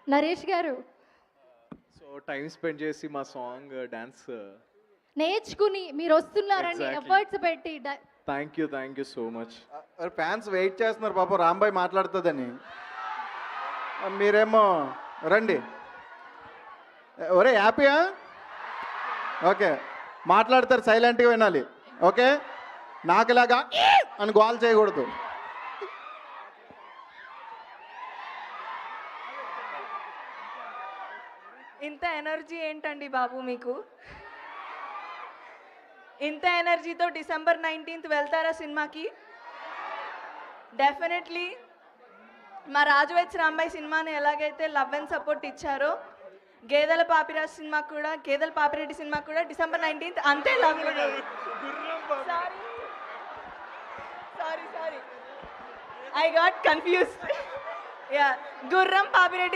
నరేష్ గారు so time spend చేసి మా సాంగ్ డాన్స్ నేర్చుకుని మీరు వస్తున్నారని Exactly. ఎఫర్ట్స్ పెట్టి thank you so much. Fans wait చేస్తున్నారు పాపం రాంబాయ్ మాట్లాడుతుందని. మీరేమో రండి. ఒరే హ్యాపీయా? ఓకే, మాట్లాడతారు, సైలెంట్గా వినాలి. ఓకే, నాకులాగా అని గోల్ చేయకూడదు. ఇంత ఎనర్జీ ఏంటండి బాబు మీకు? ఇంత ఎనర్జీతో డిసెంబర్ 19th వెళ్తారా సినిమాకి? డెఫినెట్లీ మా రాజువెచ్ రాంబాయ్ సినిమాని ఎలాగైతే లవ్ అండ్ సపోర్ట్ ఇచ్చారో గేదెల పాపిరాజు సినిమాకు కూడా, గేదెల పాపిరెడ్డి సినిమాకు కూడా డిసెంబర్ 19th అంతే love. Sorry I got confused. Yeah, గుర్రం పాపిరెడ్డి